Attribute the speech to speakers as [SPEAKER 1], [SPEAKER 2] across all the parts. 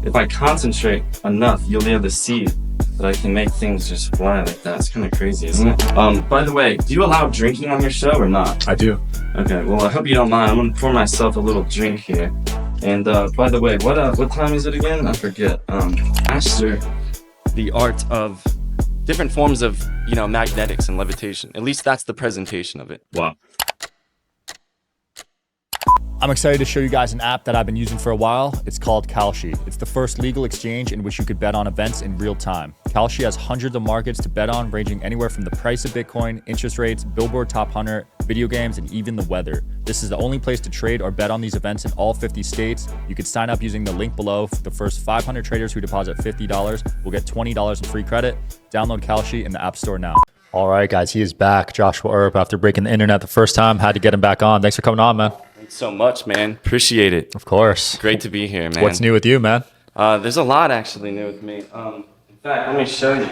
[SPEAKER 1] if I concentrate enough, you'll be able to see that I can make things just fly like that. It's kind of crazy, isn't it? By the way, do you allow drinking on your show or not?
[SPEAKER 2] I do.
[SPEAKER 1] Okay, well, I hope you don't mind. I'm gonna pour myself a little drink here. And by the way, what time is it again? I forget. Master the art of different forms of, magnetics and levitation. At least that's the presentation of it.
[SPEAKER 2] Wow.
[SPEAKER 3] I'm excited to show you guys an app that I've been using for a while. It's called Kalshi. It's the first legal exchange in which you could bet on events in real time. Kalshi has hundreds of markets to bet on, ranging anywhere from the price of Bitcoin, interest rates, Billboard Top 100, video games, and even the weather. This is the only place to trade or bet on these events in all 50 states. You can sign up using the link below. For the first 500 traders who deposit $50 will get $20 in free credit. Download Kalshi in the App Store now. All right, guys, he is back. Joshua Earp, after breaking the internet the first time, had to get him back on. Thanks for coming on, man.
[SPEAKER 1] Thanks so much, man. Appreciate it.
[SPEAKER 3] Of course.
[SPEAKER 1] Great to be here, man.
[SPEAKER 3] What's new with you, man?
[SPEAKER 1] There's a lot actually new with me. In fact, let me show you.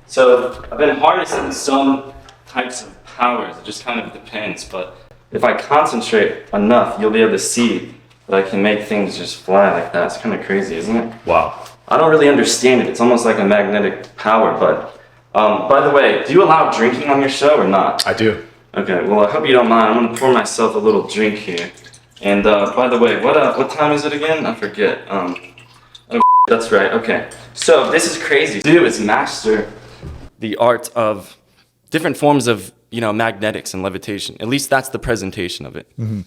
[SPEAKER 1] So I've been harnessing some types of powers. It just kind of depends, but if I concentrate enough, you'll be able to see that I can make things just fly like that. It's kind of crazy, isn't it?
[SPEAKER 3] Wow.
[SPEAKER 1] I don't really understand it. It's almost like a magnetic power, but by the way, do you allow drinking on your show or not?
[SPEAKER 3] I do.
[SPEAKER 1] Okay, well, I hope you don't mind. I'm gonna pour myself a little drink here. And by the way, what time is it again? I forget. Oh, that's right. Okay. So this is crazy. Do is master the art of different forms of, magnetics and levitation. At least that's the presentation of it.
[SPEAKER 3] Mm-hmm.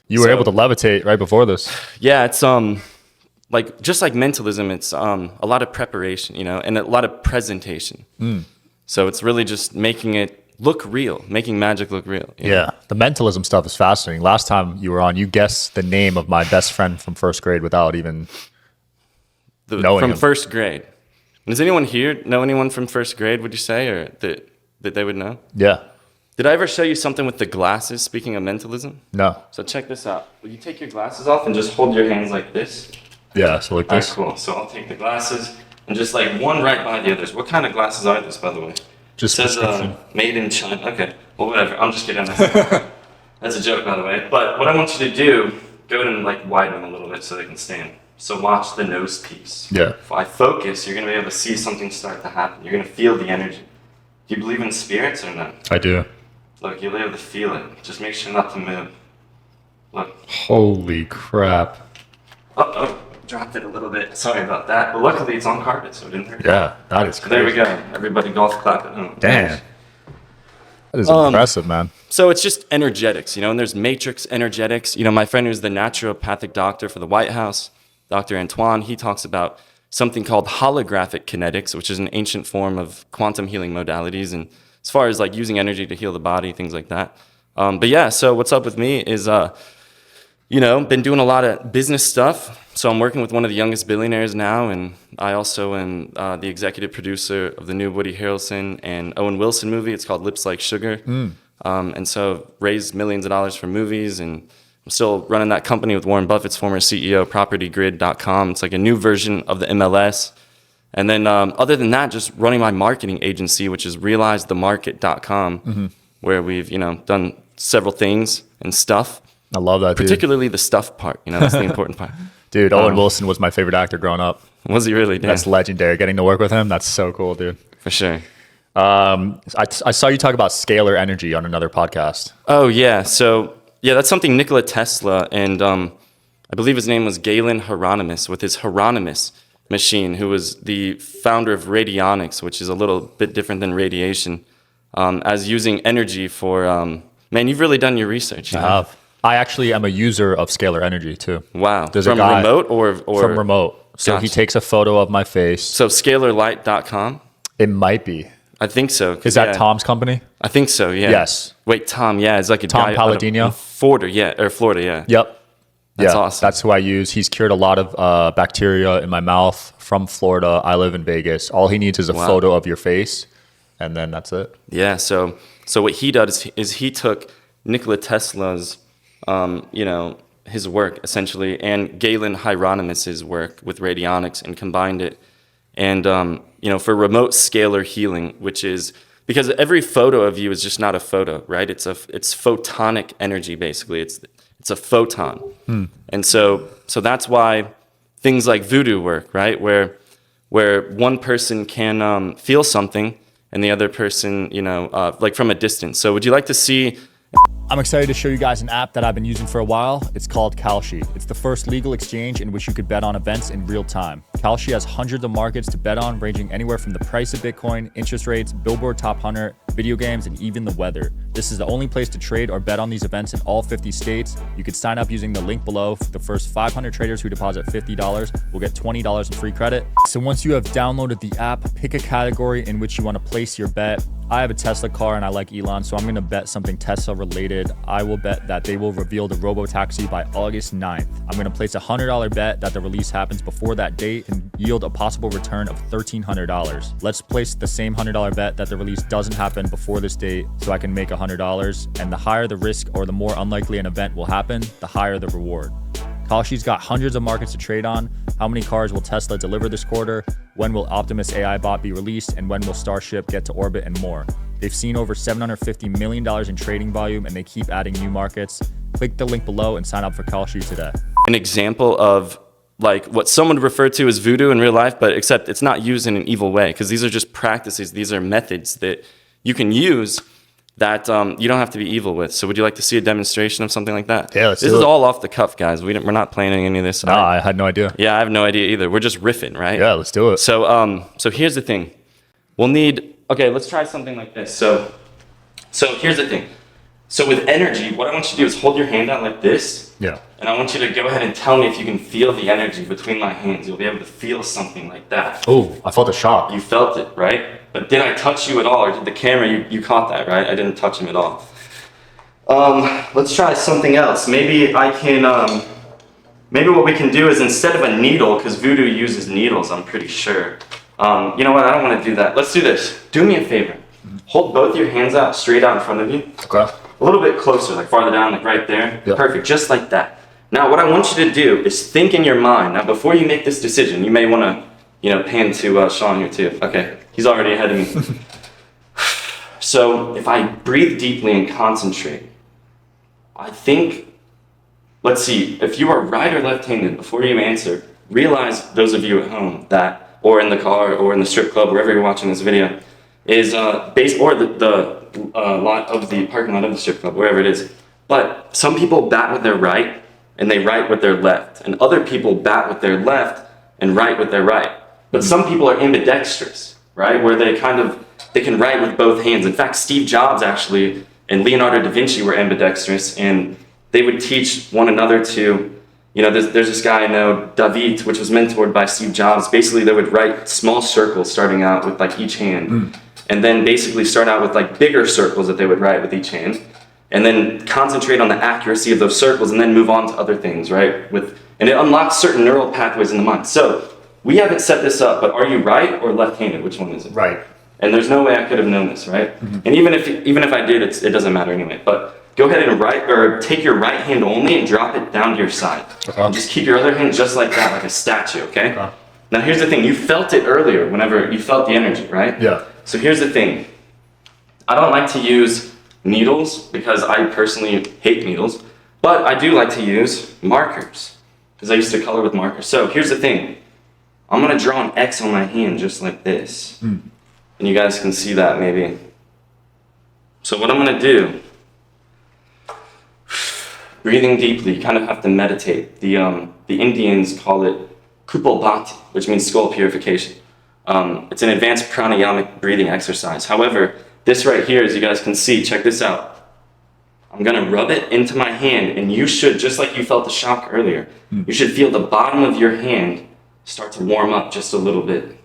[SPEAKER 3] You were able to levitate right before this.
[SPEAKER 1] Yeah, it's just like mentalism, it's a lot of preparation, and a lot of presentation. So it's really just making it look real, making magic look real.
[SPEAKER 3] Yeah, the mentalism stuff is fascinating. Last time you were on, you guessed the name of my best friend from first grade without even knowing him.
[SPEAKER 1] First grade. Does anyone here know anyone from first grade, would you say, or that they would know?
[SPEAKER 3] Yeah.
[SPEAKER 1] Did I ever show you something with the glasses, speaking of mentalism?
[SPEAKER 3] No.
[SPEAKER 1] So check this out. Will you take your glasses off and just hold your hands like this?
[SPEAKER 3] Yeah, so like this.
[SPEAKER 1] All right, cool. So I'll take the glasses and just like one right by the others. What kind of glasses are these, by the way?
[SPEAKER 3] Just
[SPEAKER 1] it says made in China. Okay, well, whatever. I'm just kidding. That's a joke, by the way. But what I want you to do, go ahead and like widen them a little bit so they can stand. So watch the nose piece.
[SPEAKER 3] Yeah.
[SPEAKER 1] If I focus, you're going to be able to see something start to happen. You're going to feel the energy. Do you believe in spirits or not?
[SPEAKER 3] I do.
[SPEAKER 1] Look, you'll be able to feel it. Just make sure not to move. Look.
[SPEAKER 3] Holy crap.
[SPEAKER 1] Oh, dropped it a little bit. Sorry about that. But luckily it's on carpet, so it didn't hurt.
[SPEAKER 3] Yeah, that is crazy.
[SPEAKER 1] There we go. Everybody golf clap at home.
[SPEAKER 3] Damn. That is impressive, man.
[SPEAKER 1] So it's just energetics, and there's matrix energetics. My friend who's the naturopathic doctor for the White House, Dr. Antoine, he talks about something called holographic kinetics, which is an ancient form of quantum healing modalities. And as far as like using energy to heal the body, things like that. But yeah, so what's up with me is, been doing a lot of business stuff. So I'm working with one of the youngest billionaires now, and I also am the executive producer of the new Woody Harrelson and Owen Wilson movie. It's called Lips Like Sugar. And so raised millions of dollars for movies, and I'm still running that company with Warren Buffett's former CEO, PropertyGrid.com. It's like a new version of the MLS. And then other than that, just running my marketing agency, which is RealizeTheMarket.com, where we've, done several things and stuff.
[SPEAKER 3] I love that,
[SPEAKER 1] particularly the stuff part. That's the important part.
[SPEAKER 3] Dude, Owen Wilson was my favorite actor growing up.
[SPEAKER 1] Was he really? Damn.
[SPEAKER 3] That's legendary. Getting to work with him, that's so cool, dude.
[SPEAKER 1] For sure.
[SPEAKER 3] I saw you talk about scalar energy on another podcast.
[SPEAKER 1] Oh, yeah. So, yeah, that's something Nikola Tesla and I believe his name was Galen Hieronymus with his Hieronymus machine, who was the founder of radionics, which is a little bit different than radiation, as using energy for, man, you've really done your research.
[SPEAKER 3] I have. I actually am a user of scalar energy too.
[SPEAKER 1] Wow.
[SPEAKER 3] There's
[SPEAKER 1] from
[SPEAKER 3] a guy,
[SPEAKER 1] remote or
[SPEAKER 3] from remote. So
[SPEAKER 1] Gotcha.
[SPEAKER 3] he takes a photo of my face.
[SPEAKER 1] So scalarlight.com?
[SPEAKER 3] It might be.
[SPEAKER 1] I think so.
[SPEAKER 3] Is that Tom's company?
[SPEAKER 1] I think so, yeah.
[SPEAKER 3] Yes.
[SPEAKER 1] Wait, Tom, yeah. It's like a
[SPEAKER 3] Tom
[SPEAKER 1] guy
[SPEAKER 3] Palladino?
[SPEAKER 1] Florida, yeah.
[SPEAKER 3] Yep.
[SPEAKER 1] That's awesome.
[SPEAKER 3] That's who I use. He's cured a lot of bacteria in my mouth from Florida. I live in Vegas. All he needs is a photo of your face, and then that's it.
[SPEAKER 1] Yeah, so what he does is he took Nikola Tesla's his work essentially, and Galen Hieronymus's work with radionics, and combined it. And for remote scalar healing, which is because every photo of you is just not a photo, right? It's photonic energy basically. It's a photon, and so that's why things like voodoo work, right? Where one person can feel something and the other person, like from a distance. So would you like to see?
[SPEAKER 3] I'm excited to show you guys an app that I've been using for a while. It's called Kalshi. It's the first legal exchange in which you could bet on events in real time. Kalshi has hundreds of markets to bet on, ranging anywhere from the price of Bitcoin, interest rates, Billboard Top 100, video games, and even the weather. This is the only place to trade or bet on these events in all 50 states. You could sign up using the link below. For the first 500 traders who deposit $50 will get $20 in free credit. So once you have downloaded the app, pick a category in which you want to place your bet. I have a Tesla car and I like Elon, so I'm going to bet something Tesla related. I will bet that they will reveal the robo-taxi by August 9th. I'm going to place a $100 bet that the release happens before that date and yield a possible return of $1,300. Let's place the same $100 bet that the release doesn't happen before this date so I can make $100. And the higher the risk or the more unlikely an event will happen, the higher the reward. Kalshi's got hundreds of markets to trade on. How many cars will Tesla deliver this quarter? When will Optimus AI bot be released? And when will Starship get to orbit and more? They've seen over $750 million in trading volume and they keep adding new markets. Click the link below and sign up for Kalshi today.
[SPEAKER 1] An example of like what someone would refer to as voodoo in real life, but except it's not used in an evil way, because these are just practices. These are methods that you can use that you don't have to be evil with. So would you like to see a demonstration of something like that?
[SPEAKER 3] Yeah, let's
[SPEAKER 1] This
[SPEAKER 3] do
[SPEAKER 1] is
[SPEAKER 3] it.
[SPEAKER 1] all off the cuff, guys. We're not planning any of this.
[SPEAKER 3] No, I had no idea.
[SPEAKER 1] Yeah, I have no idea either. We're just riffing, right?
[SPEAKER 3] Yeah, let's do it.
[SPEAKER 1] So here's the thing. We'll need, okay, let's try something like this. So here's the thing. So with energy, what I want you to do is hold your hand out like this.
[SPEAKER 3] Yeah.
[SPEAKER 1] And I want you to go ahead and tell me if you can feel the energy between my hands. You'll be able to feel something like that.
[SPEAKER 3] Oh, I felt a shock.
[SPEAKER 1] You felt it, right? But did I touch you at all? Or did the camera, you caught that, right? I didn't touch him at all. Let's try something else. Maybe I can, maybe what we can do is instead of a needle, because Voodoo uses needles, I'm pretty sure. You know what, I don't want to do that. Let's do this. Do me a favor. Hold both your hands out straight out in front of you.
[SPEAKER 3] Okay.
[SPEAKER 1] A little bit closer, like farther down, like right there.
[SPEAKER 3] Yep.
[SPEAKER 1] Perfect, just like that. Now, what I want you to do is think in your mind. Now, before you make this decision, you may want to, pan to Sean here too. Okay, he's already ahead of me. So, if I breathe deeply and concentrate, I think, let's see, if you are right or left-handed, before you answer, realize, those of you at home, that, or in the car, or in the strip club, wherever you're watching this video, is or the lot of the parking lot of the strip club, wherever it is. But some people bat with their right and they write with their left, and other people bat with their left and write with their right. But some people are ambidextrous, right, where they can write with both hands. In fact, Steve Jobs actually and Leonardo da Vinci were ambidextrous, and they would teach one another to, there's this guy I know, David, which was mentored by Steve Jobs. Basically, they would write small circles starting out with like each hand. And then basically start out with like bigger circles that they would write with each hand, and then concentrate on the accuracy of those circles, and then move on to other things, right? And it unlocks certain neural pathways in the mind. So we haven't set this up, but are you right or left-handed? Which one is it?
[SPEAKER 3] Right.
[SPEAKER 1] And there's no way I could have known this, right? And even if I did, it doesn't matter anyway. But go ahead and take your right hand only and drop it down to your side.
[SPEAKER 3] Okay.
[SPEAKER 1] And just keep your other hand just like that, like a statue, okay? Now here's the thing. You felt it earlier whenever you felt the energy, right?
[SPEAKER 3] Yeah.
[SPEAKER 1] So here's the thing. I don't like to use needles because I personally hate needles, but I do like to use markers because I used to color with markers. So here's the thing. I'm going to draw an X on my hand just like this. And you guys can see that maybe. So what I'm going to do, breathing deeply, you kind of have to meditate. The Indians call it Kupalbhati, which means skull purification. It's an advanced pranayamic breathing exercise. However, this right here, as you guys can see, check this out. I'm gonna rub it into my hand, and you should, just like you felt the shock earlier, you should feel the bottom of your hand start to warm up just a little bit.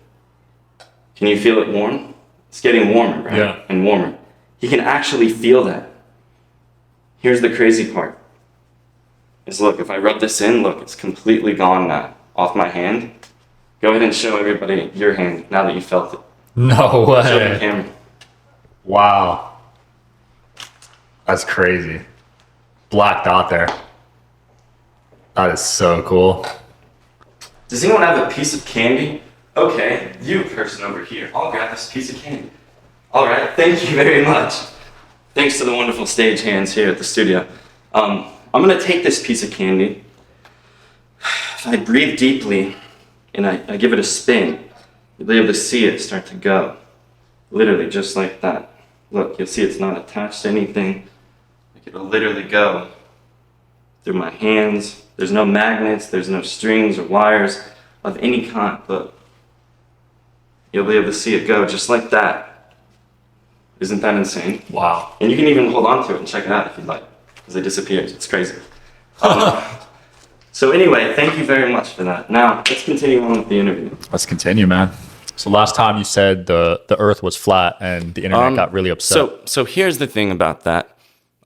[SPEAKER 1] Can you feel it warm? It's getting warmer, right?
[SPEAKER 3] Yeah.
[SPEAKER 1] And warmer. You can actually feel that. Here's the crazy part. Is look, if I rub this in, look, it's completely gone now, off my hand. Go ahead and show everybody your hand now that you felt it.
[SPEAKER 3] No
[SPEAKER 1] Show the
[SPEAKER 3] way.
[SPEAKER 1] camera.
[SPEAKER 3] Wow. That's crazy. Blacked out there. That is so cool.
[SPEAKER 1] Does anyone have a piece of candy? Okay, you person over here. I'll grab this piece of candy. All right, thank you very much. Thanks to the wonderful stage hands here at the studio. I'm gonna take this piece of candy. if I breathe deeply and I give it a spin, you'll be able to see it start to go. Literally, just like that. Look, you'll see it's not attached to anything. Like it'll literally go through my hands. There's no magnets, there's no strings or wires of any kind. Look, you'll be able to see it go just like that. Isn't that insane?
[SPEAKER 3] Wow.
[SPEAKER 1] And you can even hold on to it and check it out if you'd like, because it disappears. It's crazy. So anyway, thank you very much for that. Now, let's continue on with the interview.
[SPEAKER 3] Let's continue, man. So last time you said the earth was flat and the internet got really upset.
[SPEAKER 1] So here's the thing about that.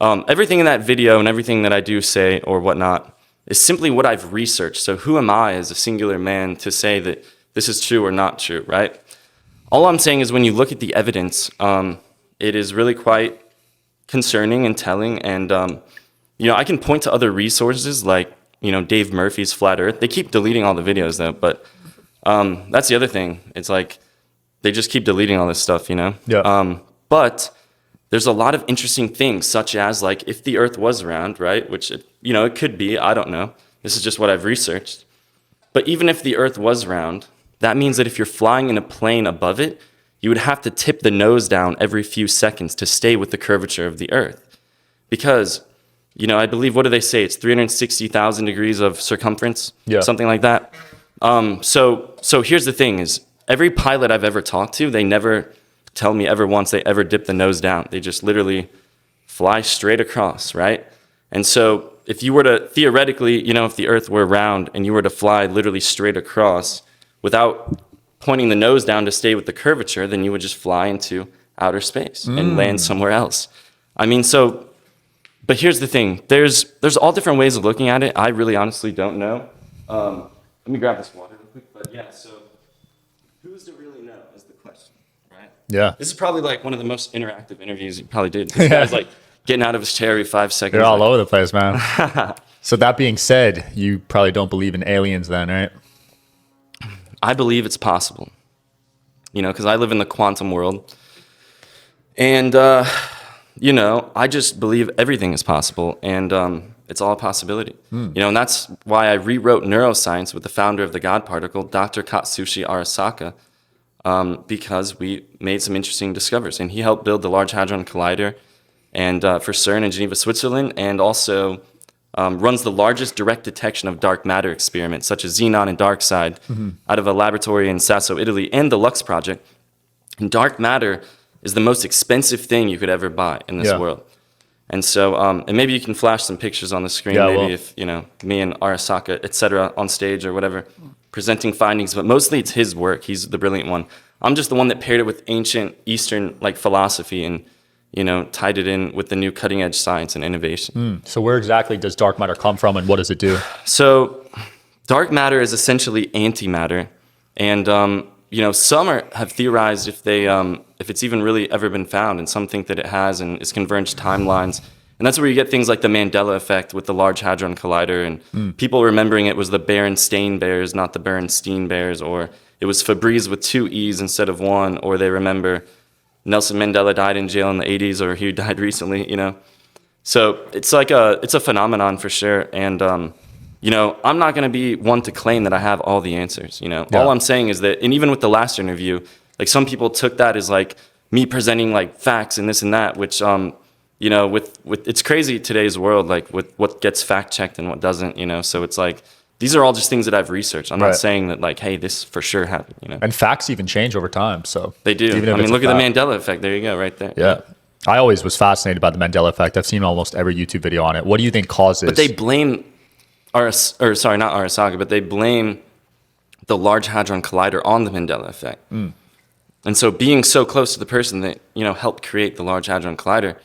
[SPEAKER 1] Everything in that video and everything that I do say or whatnot is simply what I've researched. So who am I as a singular man to say that this is true or not true, right? All I'm saying is when you look at the evidence, it is really quite concerning and telling. And, I can point to other resources like, Dave Murphy's Flat Earth. They keep deleting all the videos though, but that's the other thing. It's like they just keep deleting all this stuff,
[SPEAKER 3] Yeah.
[SPEAKER 1] But there's a lot of interesting things, such as like if the Earth was round, right? Which it could be. I don't know. This is just what I've researched. But even if the Earth was round, that means that if you're flying in a plane above it, you would have to tip the nose down every few seconds to stay with the curvature of the Earth, because I believe, what do they say? It's 360,000 degrees of circumference, something like that. So here's the thing: is every pilot I've ever talked to, they never tell me ever once they ever dip the nose down. They just literally fly straight across, right? And so if you were to theoretically, if the Earth were round and you were to fly literally straight across without pointing the nose down to stay with the curvature, then you would just fly into outer space and land somewhere else. But here's the thing. There's all different ways of looking at it. I really honestly don't know. Let me grab this water real quick. But yeah, so who's to really know is the question, right?
[SPEAKER 3] Yeah.
[SPEAKER 1] This is probably like one of the most interactive interviews you probably did. This guy's like getting out of his chair every 5 seconds.
[SPEAKER 3] You're all over the place, man. So that being said, you probably don't believe in aliens then, right?
[SPEAKER 1] I believe it's possible, because I live in the quantum world. And, I just believe everything is possible, and it's all a possibility. And that's why I rewrote neuroscience with the founder of the God particle, Dr. Katsushi Arasaka, because we made some interesting discoveries. And he helped build the Large Hadron Collider and for CERN in Geneva, Switzerland, and also runs the largest direct detection of dark matter experiments, such as Xenon and Darkside, out of a laboratory in Sasso, Italy, and the Lux Project. And dark matter is the most expensive thing you could ever buy in this world. And so, and maybe you can flash some pictures on the screen, if, me and Arasaka, et cetera, on stage or whatever, presenting findings, but mostly it's his work. He's the brilliant one. I'm just the one that paired it with ancient Eastern, philosophy and, tied it in with the new cutting edge science and innovation.
[SPEAKER 3] So where exactly does dark matter come from and what does it do?
[SPEAKER 1] So dark matter is essentially antimatter. And, some have theorized if it's even really ever been found, and some think that it has, and it's converged timelines. And that's where you get things like the Mandela effect with the Large Hadron Collider, and people remembering it was the Berenstain Bears, not the Berenstein Bears, or it was Febreze with 2 E's instead of 1, or they remember Nelson Mandela died in jail in the 80s, or he died recently, So it's it's a phenomenon for sure. And, I'm not going to be one to claim that I have all the answers, All I'm saying is that, and even with the last interview, some people took that as me presenting facts and this and that, which, with it's crazy today's world, with what gets fact checked and what doesn't, So it's these are all just things that I've researched. I'm not saying that hey, this for sure happened,
[SPEAKER 3] And facts even change over time, so.
[SPEAKER 1] They do. I mean, look at the Mandela effect. There you go, right there.
[SPEAKER 3] Yeah. I always was fascinated by the Mandela effect. I've seen almost every YouTube video on it. What do you think causes?
[SPEAKER 1] But they blame, not Arasaka, but they blame the Large Hadron Collider on the Mandela effect. And so being so close to the person that, helped create the Large Hadron Collider,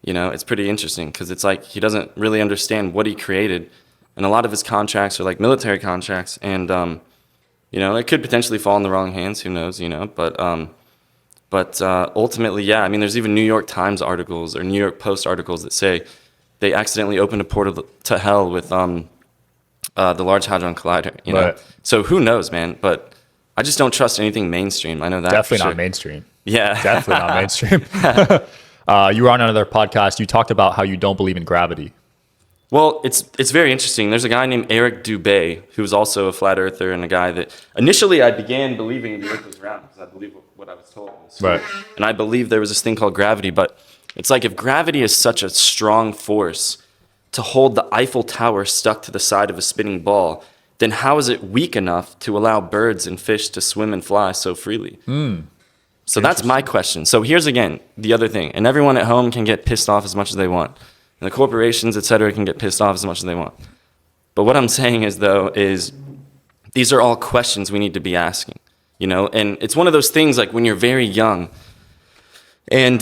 [SPEAKER 1] it's pretty interesting because it's he doesn't really understand what he created. And a lot of his contracts are military contracts. And, it could potentially fall in the wrong hands. Who knows, But ultimately, yeah, I mean, there's even New York Times articles or New York Post articles that say they accidentally opened a portal to hell with the Large Hadron Collider,
[SPEAKER 3] Right.
[SPEAKER 1] So who knows, man? But I just don't trust anything mainstream. I know that.
[SPEAKER 3] Definitely not mainstream.
[SPEAKER 1] Yeah.
[SPEAKER 3] Definitely not mainstream. You were on another podcast. You talked about how you don't believe in gravity.
[SPEAKER 1] Well, it's very interesting. There's a guy named Eric Dubé who's also a flat earther, and a guy that initially I began believing the earth was round because I believe what I was told in school.
[SPEAKER 3] Right.
[SPEAKER 1] And I believe there was this thing called gravity, but it's like if gravity is such a strong force to hold the Eiffel Tower stuck to the side of a spinning ball, then how is it weak enough to allow birds and fish to swim and fly so freely? So that's my question. So here's again the other thing, and everyone at home can get pissed off as much as they want. And the corporations, et cetera, can get pissed off as much as they want. But what I'm saying is, though, is these are all questions we need to be asking, you know? And it's one of those things like when you're very young and,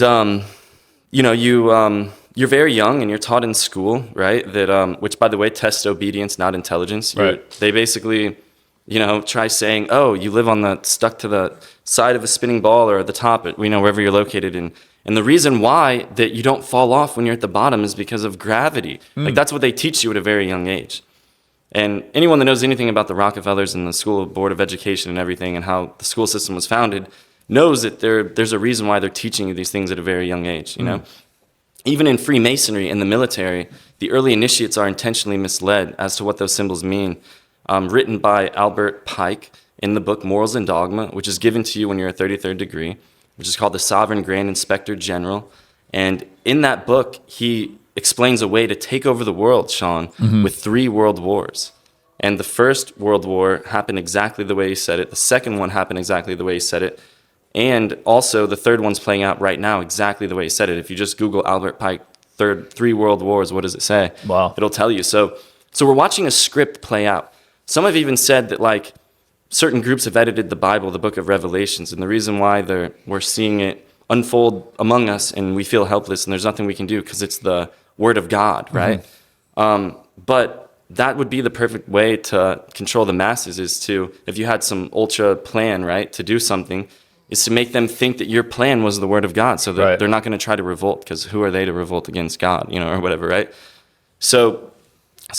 [SPEAKER 1] you know, you're very young and you're taught in school, right? That, which, by the way, tests obedience, not intelligence.
[SPEAKER 3] Right.
[SPEAKER 1] They basically, you know, try saying, oh, you live stuck to the side of a spinning ball or at the top, you know, wherever you're located in. And the reason why that you don't fall off when you're at the bottom is because of gravity. Like that's what they teach you at a very young age. And anyone that knows anything about the Rockefellers and the School Board of Education and everything and how the school system was founded knows that there's a reason why they're teaching you these things at a very young age, you know? Even in Freemasonry in the military, the early initiates are intentionally misled as to what those symbols mean. Written by Albert Pike in the book Morals and Dogma, which is given to you when you're a 33rd degree, which is called the Sovereign Grand Inspector General. And in that book, he explains a way to take over the world, Sean, with 3 world wars. And the first world war happened exactly the way he said it. The second one happened exactly the way he said it. And also the third one's playing out right now exactly the way he said it. If you just Google Albert Pike, 3 world wars, what does it say?
[SPEAKER 3] Wow.
[SPEAKER 1] It'll tell you. So we're watching a script play out. Some have even said that, like, certain groups have edited the Bible, the book of Revelations, and the reason why we're seeing it unfold among us and we feel helpless and there's nothing we can do because it's the Word of God, right? But that would be the perfect way to control the masses is to, if you had some ultra plan, right, to do something, is to make them think that your plan was the Word of God so that they're not going to try to revolt because who are they to revolt against God, you know, or whatever, right? So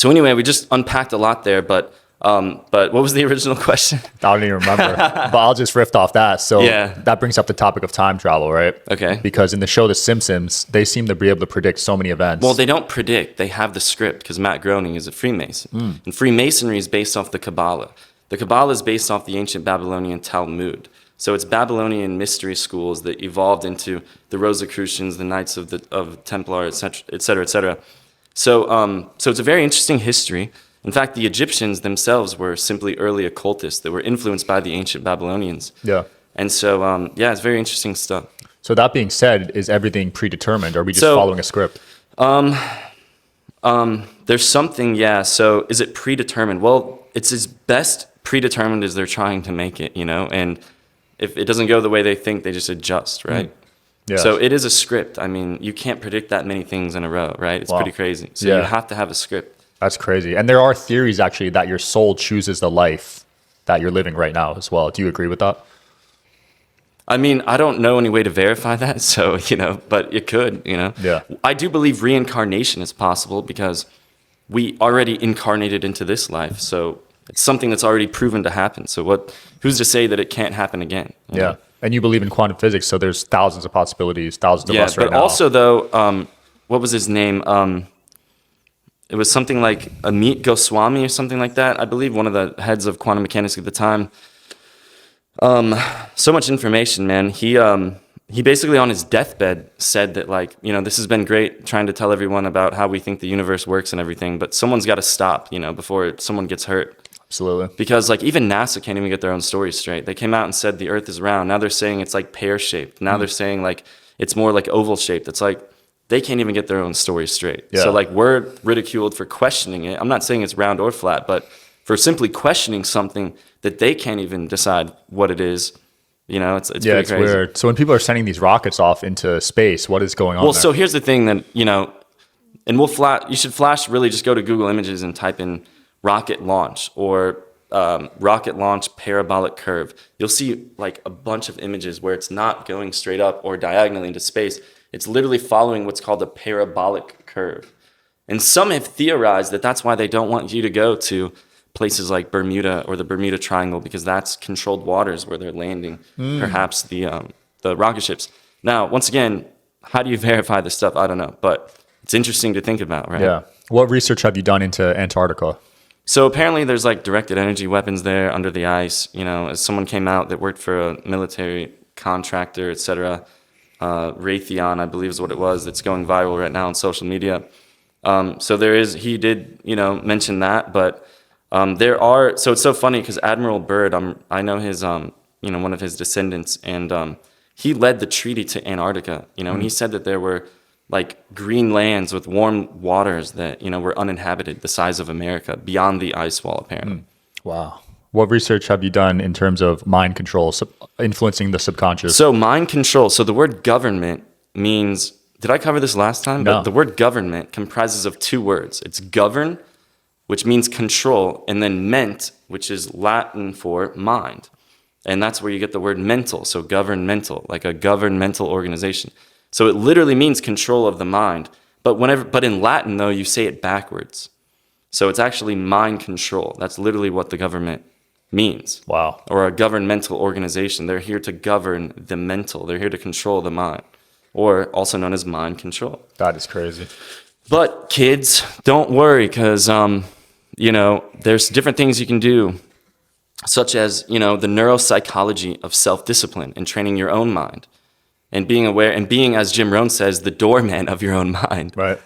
[SPEAKER 1] anyway, we just unpacked a lot there, but what was the original question?
[SPEAKER 3] I don't even remember, but I'll just riff off that. So
[SPEAKER 1] Yeah.
[SPEAKER 3] that brings up the topic of time travel, right?
[SPEAKER 1] Okay.
[SPEAKER 3] Because in the show The Simpsons, they seem to be able to predict so many events.
[SPEAKER 1] Well, they don't predict. They have the script because Matt Groening is a Freemason. And Freemasonry is based off the Kabbalah. The Kabbalah is based off the ancient Babylonian Talmud. So it's Babylonian mystery schools that evolved into the Rosicrucians, the Knights of Templar, et cetera, et cetera, et cetera. So it's a very interesting history. In fact, the Egyptians themselves were simply early occultists that were influenced by the ancient Babylonians.
[SPEAKER 3] Yeah.
[SPEAKER 1] And so, it's very interesting stuff.
[SPEAKER 3] So that being said, is everything predetermined? Or are we just following a script?
[SPEAKER 1] There's something, yeah. So is it predetermined? Well, it's as best predetermined as they're trying to make it, you know? And if it doesn't go the way they think, they just adjust, right?
[SPEAKER 3] Yeah.
[SPEAKER 1] So it is a script. I mean, you can't predict that many things in a row, right? It's pretty crazy. So you have to have a script.
[SPEAKER 3] That's crazy. And there are theories actually that your soul chooses the life that you're living right now as well. Do you agree with that?
[SPEAKER 1] I mean, I don't know any way to verify that, so, you know, but it could, you know.
[SPEAKER 3] Yeah.
[SPEAKER 1] I do believe reincarnation is possible because we already incarnated into this life, so it's something that's already proven to happen. So who's to say that it can't happen again? You know?
[SPEAKER 3] And you believe in quantum physics, so there's thousands of possibilities, thousands of us right now.
[SPEAKER 1] Yeah, but also, though, what was his name? It was something like Amit Goswami or something like that. I believe one of the heads of quantum mechanics at the time. So much information, man. He basically on his deathbed said that, like, you know, this has been great trying to tell everyone about how we think the universe works and everything, but someone's got to stop, you know, before someone gets hurt.
[SPEAKER 3] Absolutely.
[SPEAKER 1] Because, like, even NASA can't even get their own story straight. They came out and said the Earth is round. Now they're saying it's like pear-shaped. Now they're saying, like, it's more like oval-shaped. It's like they can't even get their own story straight.
[SPEAKER 3] Yeah.
[SPEAKER 1] So, like, we're ridiculed for questioning it. I'm not saying it's round or flat, but for simply questioning something that they can't even decide what it is, you know, it's pretty crazy.
[SPEAKER 3] Weird. So when people are sending these rockets off into space, what is going on
[SPEAKER 1] Well,
[SPEAKER 3] there?
[SPEAKER 1] so here's the thing that, you know, and you should really just go to Google Images and type in rocket launch or rocket launch parabolic curve. You'll see, like, a bunch of images where it's not going straight up or diagonally into space. It's literally following what's called a parabolic curve. And some have theorized that that's why they don't want you to go to places like Bermuda or the Bermuda Triangle, because that's controlled waters where they're landing, perhaps the rocket ships. Now, once again, how do you verify this stuff? I don't know. But it's interesting to think about, right?
[SPEAKER 3] Yeah. What research have you done into Antarctica?
[SPEAKER 1] So apparently there's like directed energy weapons there under the ice. You know, as someone came out that worked for a military contractor, etc. Raytheon, I believe is what it was, that's going viral right now on social media. So he did, mention that, but so it's so funny because Admiral Byrd, I know his, one of his descendants, and he led the treaty to Antarctica, and he said that there were like green lands with warm waters that, were uninhabited, the size of America, beyond the ice wall, apparently.
[SPEAKER 3] Wow. What research have you done in terms of mind control, influencing the subconscious?
[SPEAKER 1] So mind control, so the word government means, did I cover this last time?
[SPEAKER 3] No.
[SPEAKER 1] But the word government comprises of two words. It's govern, which means control, and then ment, which is Latin for mind. And that's where you get the word mental, so governmental, like a governmental organization. So it literally means control of the mind. But in Latin, though, you say it backwards. So it's actually mind control. That's literally what the government means.
[SPEAKER 3] Wow.
[SPEAKER 1] Or a governmental organization. They're here to govern the mental. They're here to control the mind, or also known as mind control.
[SPEAKER 3] That is crazy.
[SPEAKER 1] But kids, don't worry, because there's different things you can do, such as the neuropsychology of self-discipline and training your own mind, and being aware and being, as Jim Rohn says, the doorman of your own mind.
[SPEAKER 3] Right.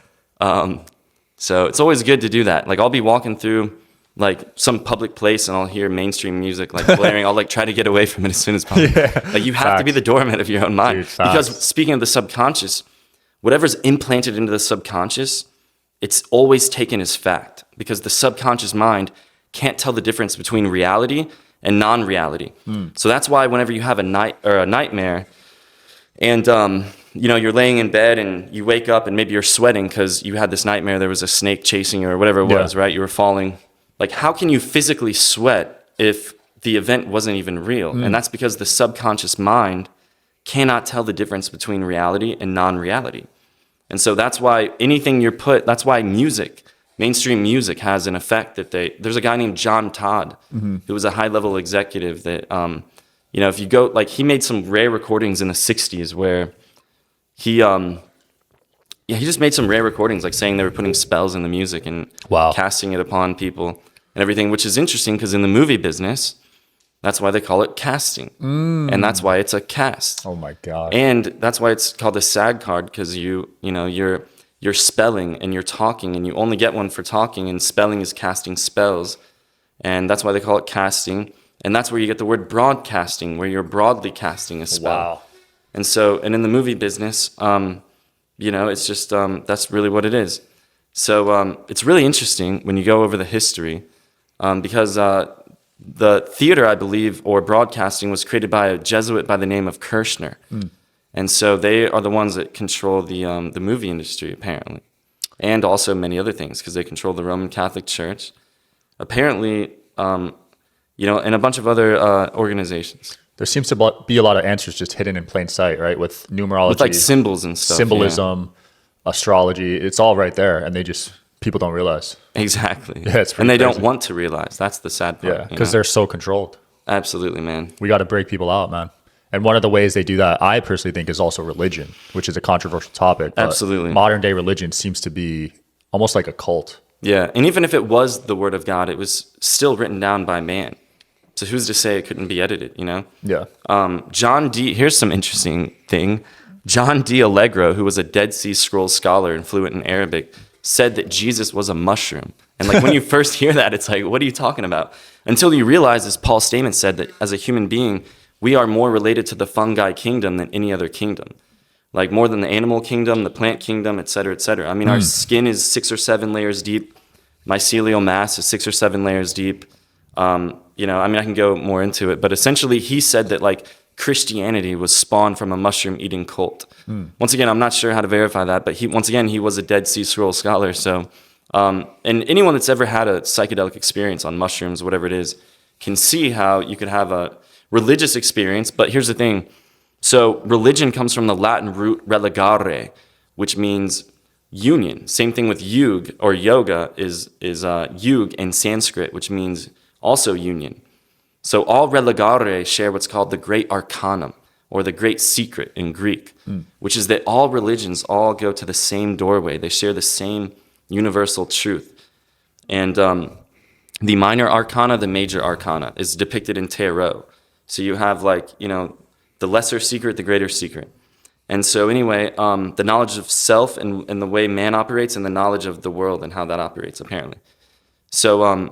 [SPEAKER 1] So it's always good to do that. Like I'll be walking through like some public place and I'll hear mainstream music like blaring. I'll like try to get away from it as soon as possible.
[SPEAKER 3] Yeah.
[SPEAKER 1] Like you have to be the doorman of your own mind.
[SPEAKER 3] Dude, facts.
[SPEAKER 1] Because speaking of the subconscious, whatever's implanted into the subconscious, it's always taken as fact, because the subconscious mind can't tell the difference between reality and non-reality. So that's why whenever you have a nightmare, and you're laying in bed and you wake up and maybe you're sweating because you had this nightmare, there was a snake chasing you or whatever it was, right? You were falling. Like, how can you physically sweat if the event wasn't even real? And that's because the subconscious mind cannot tell the difference between reality and non-reality. And so that's why that's why mainstream music has an effect that there's a guy named John Todd, who was a high-level executive that, if you go, like, he made some rare recordings in the 60s where he just made some rare recordings, like saying they were putting spells in the music and casting it upon people and everything, which is interesting because in the movie business, that's why they call it casting. And that's why it's a cast.
[SPEAKER 3] Oh my God.
[SPEAKER 1] And that's why it's called a SAG card, because you're spelling and you're talking, and you only get one for talking, and spelling is casting spells. And that's why they call it casting. And that's where you get the word broadcasting, where you're broadly casting a spell.
[SPEAKER 3] Wow.
[SPEAKER 1] And in the movie business, it's just, that's really what it is. So it's really interesting when you go over the history, because the theater, I believe, or broadcasting was created by a Jesuit by the name of Kirshner. And so they are the ones that control the movie industry, apparently. And also many other things, because they control the Roman Catholic Church. Apparently, and a bunch of other organizations.
[SPEAKER 3] There seems to be a lot of answers just hidden in plain sight, right? With numerology.
[SPEAKER 1] With like symbols and stuff.
[SPEAKER 3] Symbolism, astrology. It's all right there. And people don't realize.
[SPEAKER 1] Exactly.
[SPEAKER 3] Yeah, it's
[SPEAKER 1] and they
[SPEAKER 3] crazy.
[SPEAKER 1] don't want to realize. That's the sad part.
[SPEAKER 3] Yeah, because they're so controlled.
[SPEAKER 1] Absolutely, man.
[SPEAKER 3] We got to break people out, man. And one of the ways they do that, I personally think, is also religion, which is a controversial topic. But
[SPEAKER 1] absolutely.
[SPEAKER 3] Modern day religion seems to be almost like a cult.
[SPEAKER 1] Yeah, and even if it was the word of God, it was still written down by man. So who's to say it couldn't be edited,
[SPEAKER 3] Yeah.
[SPEAKER 1] Here's some interesting thing. John D. Allegro, who was a Dead Sea Scrolls scholar and fluent in Arabic, said that Jesus was a mushroom. And like when you first hear that, it's like, what are you talking about? Until you realize, as Paul Stamen said, that as a human being, we are more related to the fungi kingdom than any other kingdom. Like more than the animal kingdom, the plant kingdom, et cetera, et cetera. I mean, our skin is 6 or 7 layers deep. Mycelial mass is 6 or 7 layers deep. I can go more into it, but essentially he said that like Christianity was spawned from a mushroom-eating cult. Once again, I'm not sure how to verify that, but he was a Dead Sea Scrolls scholar. So, and anyone that's ever had a psychedelic experience on mushrooms, whatever it is, can see how you could have a religious experience. But here's the thing. So religion comes from the Latin root religare, which means union. Same thing with yug, or yoga is yug in Sanskrit, which means also union. So all religare share what's called the great arcanum, or the great secret in Greek, which is that all religions all go to the same doorway. They share the same universal truth. And the minor arcana, the major arcana is depicted in tarot. So you have like, the lesser secret, the greater secret. And so anyway, the knowledge of self and the way man operates, and the knowledge of the world and how that operates, apparently. So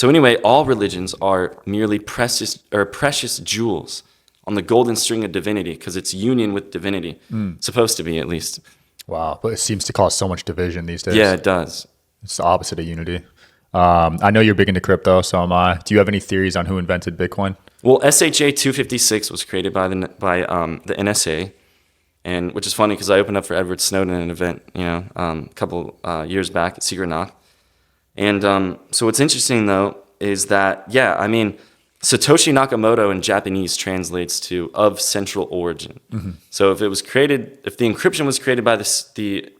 [SPEAKER 1] anyway, all religions are merely precious jewels on the golden string of divinity, because it's union with divinity. Supposed to be, at least.
[SPEAKER 3] Wow, but it seems to cause so much division these days.
[SPEAKER 1] Yeah, it does.
[SPEAKER 3] It's the opposite of unity. I know you're big into crypto, so am I. Do you have any theories on who invented Bitcoin?
[SPEAKER 1] Well, SHA 256 was created by the NSA, and which is funny because I opened up for Edward Snowden at an event, a couple years back at Secret Knock. And so what's interesting, though, is that, Satoshi Nakamoto in Japanese translates to "of central origin." So if the encryption was created by the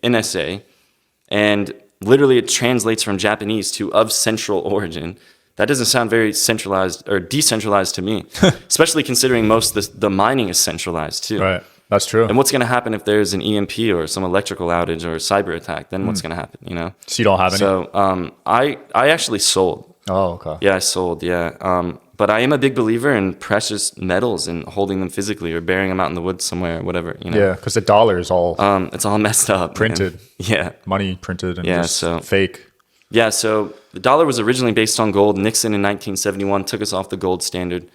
[SPEAKER 1] NSA, and literally it translates from Japanese to "of central origin," that doesn't sound very centralized or decentralized to me, especially considering most of the mining is centralized too.
[SPEAKER 3] Right, that's true.
[SPEAKER 1] And what's going to happen if there's an EMP or some electrical outage or a cyber attack? Then what's going to happen,
[SPEAKER 3] So you don't have any?
[SPEAKER 1] So I actually sold.
[SPEAKER 3] Oh, okay.
[SPEAKER 1] Yeah, I sold, yeah. But I am a big believer in precious metals and holding them physically or burying them out in the woods somewhere or whatever,
[SPEAKER 3] Yeah, because the dollar is all
[SPEAKER 1] it's all messed up.
[SPEAKER 3] printed.
[SPEAKER 1] Man. Yeah.
[SPEAKER 3] Money printed and just fake.
[SPEAKER 1] Yeah, so the dollar was originally based on gold. Nixon in 1971 took us off the gold standard.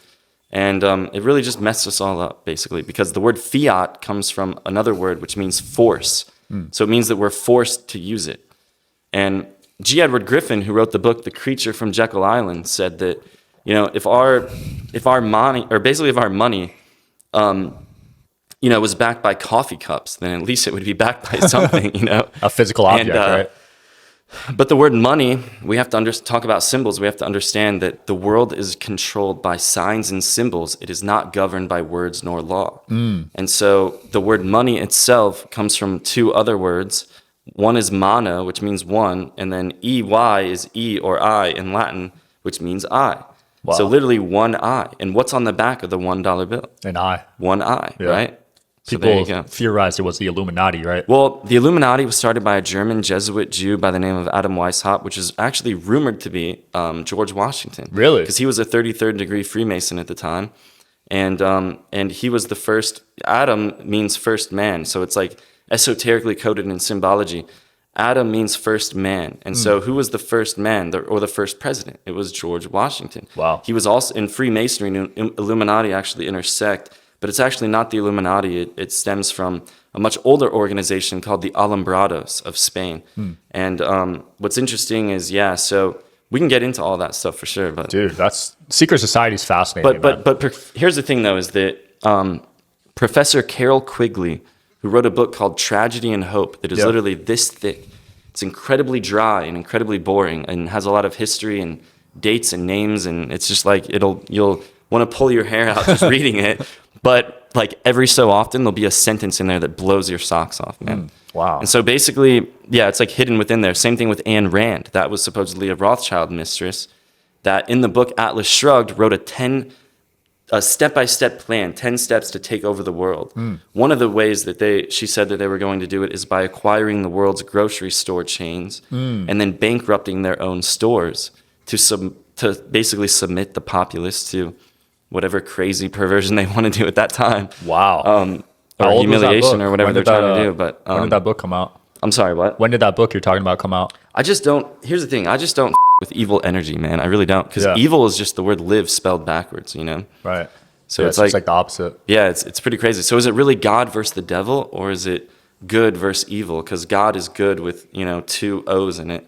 [SPEAKER 1] And it really just messed us all up, basically, because the word fiat comes from another word, which means force. So it means that we're forced to use it. And G. Edward Griffin, who wrote the book The Creature from Jekyll Island, said that, if our money, was backed by coffee cups, then at least it would be backed by something,
[SPEAKER 3] A physical object, right?
[SPEAKER 1] But the word money, we have to talk about symbols. We have to understand that the world is controlled by signs and symbols. It is not governed by words nor law. And so the word money itself comes from two other words. One is mana, which means one, and then EY is E or I in Latin, which means I.
[SPEAKER 3] Wow.
[SPEAKER 1] So literally one eye. And what's on the back of the $1 bill?
[SPEAKER 3] An eye.
[SPEAKER 1] One eye, right?
[SPEAKER 3] People theorized it was the Illuminati, right?
[SPEAKER 1] Well, the Illuminati was started by a German Jesuit Jew by the name of Adam Weishaupt, which is actually rumored to be George Washington.
[SPEAKER 3] Really?
[SPEAKER 1] Because he was a 33rd degree Freemason at the time. And he was the first. Adam means first man. So it's like esoterically coded in symbology. Adam means first man. And so who was the first man or the first president? It was George Washington.
[SPEAKER 3] Wow.
[SPEAKER 1] He was also in Freemasonry and Illuminati actually intersect. But it's actually not the Illuminati. It stems from a much older organization called the Alumbrados of Spain. And what's interesting is, so we can get into all that stuff for sure. But
[SPEAKER 3] dude, that's secret society is fascinating.
[SPEAKER 1] But here's the thing, though, is that Professor Carol Quigley, who wrote a book called Tragedy and Hope, that is literally this thick. It's incredibly dry and incredibly boring, and has a lot of history and dates and names, and it's just like you'll want to pull your hair out just reading it. But like every so often, there'll be a sentence in there that blows your socks off, man.
[SPEAKER 3] Wow.
[SPEAKER 1] And so basically, it's like hidden within there. Same thing with Ayn Rand. That was supposedly a Rothschild mistress that in the book Atlas Shrugged wrote a step-by-step plan, 10 steps to take over the world. One of the ways that she said that they were going to do it is by acquiring the world's grocery store chains and then bankrupting their own stores to basically submit the populace to whatever crazy perversion they want to do at that time.
[SPEAKER 3] Wow.
[SPEAKER 1] Or humiliation or whatever they're trying to do. But
[SPEAKER 3] when did that book come out?
[SPEAKER 1] I'm sorry, what?
[SPEAKER 3] When did that book you're talking about come out?
[SPEAKER 1] Here's the thing. I just don't with evil energy, man. I really don't. Because evil is just the word live spelled backwards,
[SPEAKER 3] Right.
[SPEAKER 1] So
[SPEAKER 3] it's like the opposite.
[SPEAKER 1] Yeah, it's pretty crazy. So is it really God versus the devil, or is it good versus evil? Because God is good with, 2 O's in it,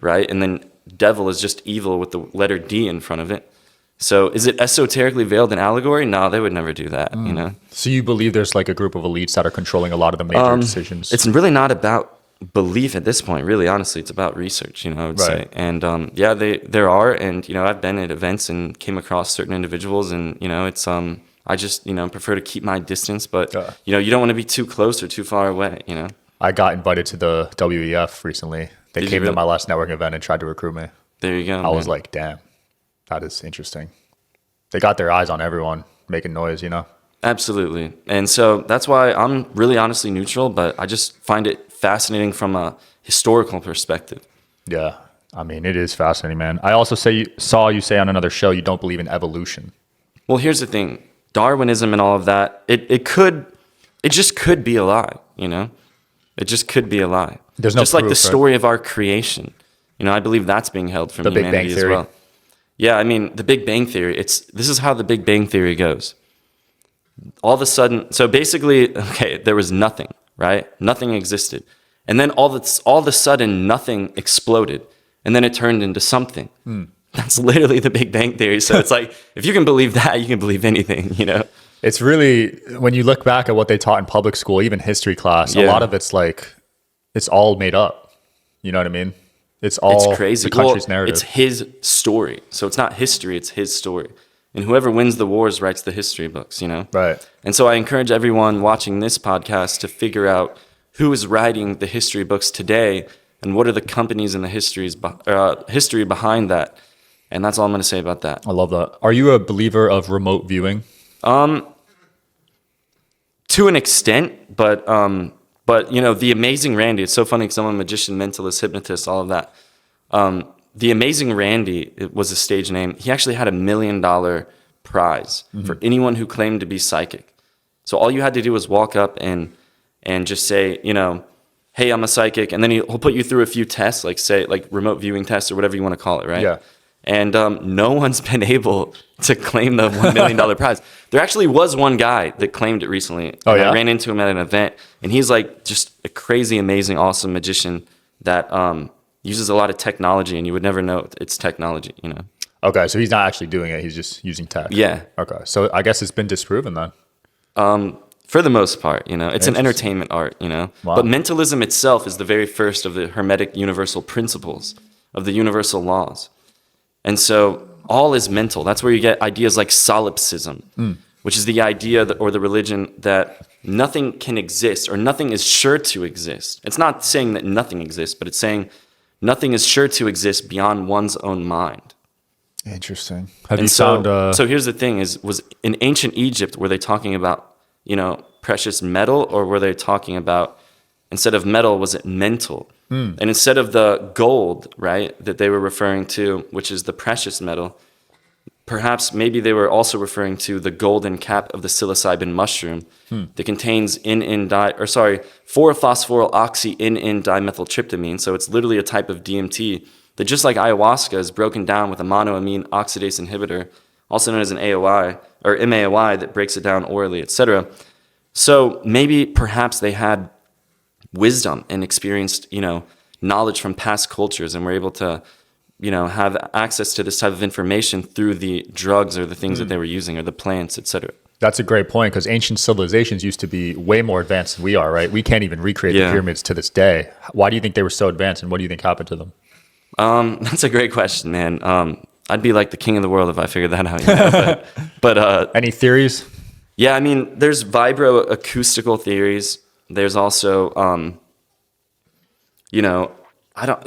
[SPEAKER 1] right? And then devil is just evil with the letter D in front of it. So is it esoterically veiled in allegory? No, they would never do that,
[SPEAKER 3] So you believe there's like a group of elites that are controlling a lot of the major decisions?
[SPEAKER 1] It's really not about belief at this point, really, honestly. It's about research, I would say. And there are, and, I've been at events and came across certain individuals, and, it's, I just, prefer to keep my distance, but, you don't want to be too close or too far away,
[SPEAKER 3] I got invited to the WEF recently. They came to my last networking event and tried to recruit me.
[SPEAKER 1] There you go.
[SPEAKER 3] I was like, damn. That is interesting. They got their eyes on everyone making noise,
[SPEAKER 1] Absolutely. And so that's why I'm really honestly neutral, but I just find it fascinating from a historical perspective.
[SPEAKER 3] Yeah. I mean, it is fascinating, man. I also saw you say on another show you don't believe in evolution.
[SPEAKER 1] Well, here's the thing. Darwinism and all of that, it just could be a lie, you know? It just could be a lie.
[SPEAKER 3] There's no
[SPEAKER 1] just like
[SPEAKER 3] proof,
[SPEAKER 1] the story of our creation. You know, I believe that's being held from
[SPEAKER 3] The Big
[SPEAKER 1] humanity
[SPEAKER 3] Bang
[SPEAKER 1] as
[SPEAKER 3] Theory.
[SPEAKER 1] well. Yeah, I mean, the Big Bang Theory, this is how the Big Bang Theory goes. All of a sudden, so basically, okay, there was nothing, right? Nothing existed. And then all of a sudden, nothing exploded. And then it turned into something. That's literally the Big Bang Theory. So it's like, if you can believe that, you can believe anything, you know?
[SPEAKER 3] It's really, when you look back at what they taught in public school, even history class, a
[SPEAKER 1] Yeah.
[SPEAKER 3] lot of it's like, it's all made up. You know what I mean? It's all
[SPEAKER 1] It's crazy.
[SPEAKER 3] the country's
[SPEAKER 1] Well,
[SPEAKER 3] narrative.
[SPEAKER 1] it's his story. So it's not history, it's his story. And whoever wins the wars writes the history books, you know?
[SPEAKER 3] Right.
[SPEAKER 1] And so I encourage everyone watching this podcast to figure out who is writing the history books today and what are the companies and the history behind that. And that's all I'm going to say about that.
[SPEAKER 3] I love that. Are you a believer of remote viewing?
[SPEAKER 1] To an extent, but you know, the Amazing Randy, it's so funny because I'm a magician, mentalist, hypnotist, all of that. The Amazing Randy, it was a stage name. He actually had $1 million prize for anyone who claimed to be psychic. So all you had to do was walk up and just say, you know, hey, I'm a psychic. And then he'll put you through a few tests, like say, like remote viewing tests or whatever you want to call it, right?
[SPEAKER 3] Yeah.
[SPEAKER 1] And no one's been able to claim the $1 million prize. There actually was one guy that claimed it recently.
[SPEAKER 3] Oh, yeah?
[SPEAKER 1] I ran into him at an event, and he's like just a crazy, amazing, awesome magician that uses a lot of technology, and you would never know it's technology, you know?
[SPEAKER 3] Okay, so he's not actually doing it. He's just using tech.
[SPEAKER 1] Yeah.
[SPEAKER 3] Okay, so I guess it's been disproven then.
[SPEAKER 1] For the most part, you know, it's an
[SPEAKER 3] Interesting.
[SPEAKER 1] entertainment art, you know?
[SPEAKER 3] Wow.
[SPEAKER 1] But mentalism itself is the very first of the Hermetic universal principles, of the universal laws. And so all is mental. That's where you get ideas like solipsism, which is the idea or the religion that nothing can exist or nothing is sure to exist. It's not saying that nothing exists, but it's saying nothing is sure to exist beyond one's own mind.
[SPEAKER 3] Interesting. Have
[SPEAKER 1] And
[SPEAKER 3] you
[SPEAKER 1] so,
[SPEAKER 3] found...
[SPEAKER 1] so here's the thing: was in ancient Egypt, were they talking about, you know, precious metal, or were they talking about, instead of metal, was it mental? And instead of the gold, right, that they were referring to, which is the precious metal, perhaps maybe they were also referring to the golden cap of the psilocybin mushroom that contains 4-phosphoryl-oxy-N-N-dimethyltryptamine. So it's literally a type of DMT that, just like ayahuasca, is broken down with a monoamine oxidase inhibitor, also known as an AOI or MAOI, that breaks it down orally, etc. So maybe perhaps they had wisdom and experienced, you know, knowledge from past cultures, and were able to, you know, have access to this type of information through the drugs or the things that they were using or the plants, etc.
[SPEAKER 3] That's a great point, because ancient civilizations used to be way more advanced than we are, right? We can't even recreate the
[SPEAKER 1] Yeah.
[SPEAKER 3] pyramids to this day. Why do you think they were so advanced, and what do you think happened to them?
[SPEAKER 1] That's a great question, man. I'd be like the king of the world if I figured that out. You know? but
[SPEAKER 3] Any theories?
[SPEAKER 1] yeah, I mean, there's vibroacoustical theories. There's also, you know,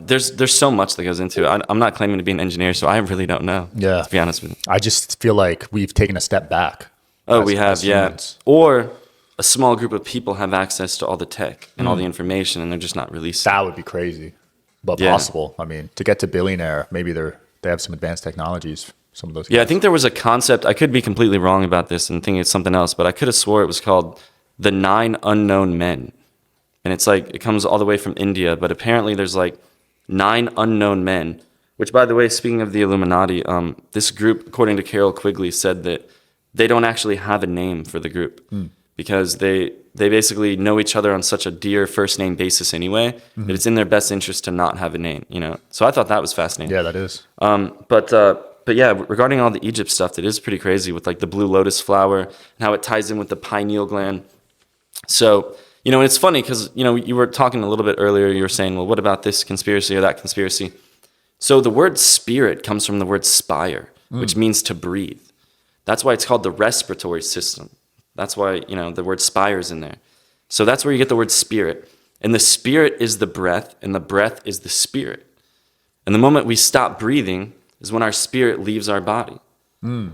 [SPEAKER 1] there's so much that goes into it. I'm not claiming to be an engineer, so I really don't know.
[SPEAKER 3] Yeah.
[SPEAKER 1] To be honest with you.
[SPEAKER 3] I just feel like we've taken a step back.
[SPEAKER 1] Oh,
[SPEAKER 3] as-
[SPEAKER 1] we have,
[SPEAKER 3] as
[SPEAKER 1] yeah.
[SPEAKER 3] humans.
[SPEAKER 1] Or a small group of people have access to all the tech and all the information, and they're just not releasing.
[SPEAKER 3] That would be crazy, but
[SPEAKER 1] Yeah.
[SPEAKER 3] possible. I mean, to get to billionaire, maybe they have some advanced technologies. Some of those.
[SPEAKER 1] Yeah, I
[SPEAKER 3] guys.
[SPEAKER 1] think there was a concept. I could be completely wrong about this and think it's something else, but I could have swore it was called the 9 Unknown Men. And it's like, it comes all the way from India, but apparently there's like 9 unknown men, which, by the way, speaking of the Illuminati, this group, according to Carol Quigley, said that they don't actually have a name for the group because they basically know each other on such a dear first name basis anyway, that it's in their best interest to not have a name, you know? So I thought that was fascinating.
[SPEAKER 3] Yeah, that is.
[SPEAKER 1] But yeah, regarding all the Egypt stuff, that is pretty crazy with like the blue lotus flower and how it ties in with the pineal gland. So, you know, and it's funny because, you know, you were talking a little bit earlier, you were saying, well, what about this conspiracy or that conspiracy? So the word spirit comes from the word spire, which means to breathe. That's why it's called the respiratory system. That's why, you know, the word spire is in there. So that's where you get the word spirit. And the spirit is the breath, and the breath is the spirit. And the moment we stop breathing is when our spirit leaves our body.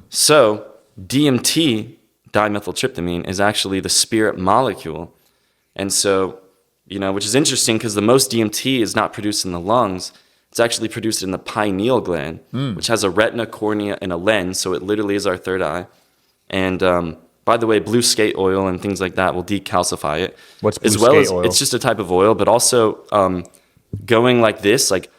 [SPEAKER 1] So DMT, dimethyltryptamine is actually the spirit molecule. And so, which is interesting because the most DMT is not produced in the lungs. It's actually produced in the pineal gland, which has a retina, cornea, and a lens. So it literally is our third eye. And by the way, blue skate oil and things like that will decalcify it.
[SPEAKER 3] What's blue skate oil?
[SPEAKER 1] It's just a type of oil, but also going like this, like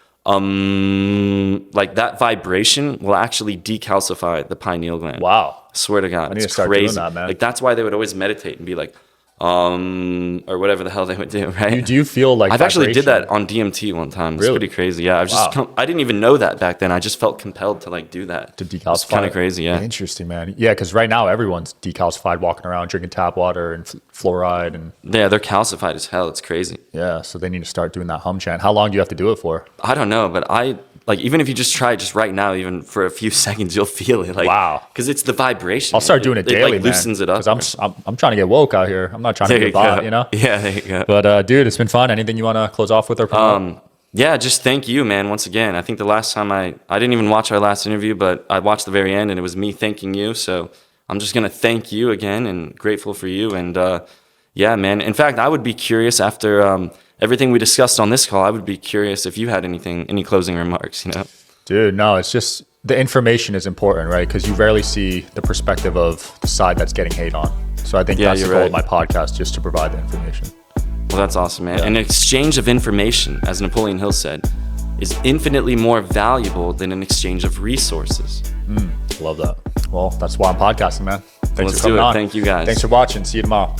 [SPEAKER 1] that vibration will actually decalcify the pineal gland.
[SPEAKER 3] Wow.
[SPEAKER 1] I swear to God.
[SPEAKER 3] I need to
[SPEAKER 1] it's
[SPEAKER 3] start
[SPEAKER 1] crazy.
[SPEAKER 3] doing that, man.
[SPEAKER 1] Like that's why they would always meditate and be like, or whatever the hell they would do, right?
[SPEAKER 3] Do you feel like
[SPEAKER 1] I've actually did
[SPEAKER 3] vibration?
[SPEAKER 1] that on DMT one time. It's
[SPEAKER 3] Really?
[SPEAKER 1] pretty crazy. Yeah,
[SPEAKER 3] Wow.
[SPEAKER 1] I didn't even know that back then. I just felt compelled to like do that.
[SPEAKER 3] To decalcify.
[SPEAKER 1] It's kind of crazy, yeah.
[SPEAKER 3] Interesting, man. Yeah, because right now everyone's decalcified, walking around drinking tap water and fluoride, and
[SPEAKER 1] Yeah, they're calcified as hell. It's crazy.
[SPEAKER 3] yeah, so they need to start doing that hum chant. How long do you have to do it for?
[SPEAKER 1] I don't know, but even if you just try it just right now, even for a few seconds, you'll feel it. Like,
[SPEAKER 3] Wow.
[SPEAKER 1] Because it's the vibration.
[SPEAKER 3] I'll start doing it daily,
[SPEAKER 1] like loosens it up.
[SPEAKER 3] Because I'm trying to get woke out here. I'm not trying to be a bot,
[SPEAKER 1] Yeah, there you go.
[SPEAKER 3] But dude, it's been fun. Anything you want to close off with or promote?
[SPEAKER 1] Yeah, just thank you, man, once again. I think the last time I didn't even watch our last interview, but I watched the very end and it was me thanking you. So I'm just going to thank you again and grateful for you. And yeah, man. In fact, I would be curious after everything we discussed on this call, I would be curious if you had any closing remarks,
[SPEAKER 3] Dude, no, it's just the information is important, right? Because you rarely see the perspective of the side that's getting hate on. So I think that's the
[SPEAKER 1] you're
[SPEAKER 3] goal of
[SPEAKER 1] right.
[SPEAKER 3] my podcast, just to provide the information.
[SPEAKER 1] Well, that's awesome, man. An exchange of information, as Napoleon Hill said, is infinitely more valuable than an exchange of resources.
[SPEAKER 3] Love that. Well, that's why I'm podcasting, man. Thanks
[SPEAKER 1] Let's
[SPEAKER 3] for coming
[SPEAKER 1] do it.
[SPEAKER 3] on.
[SPEAKER 1] Thank you, guys.
[SPEAKER 3] Thanks for watching. See you tomorrow.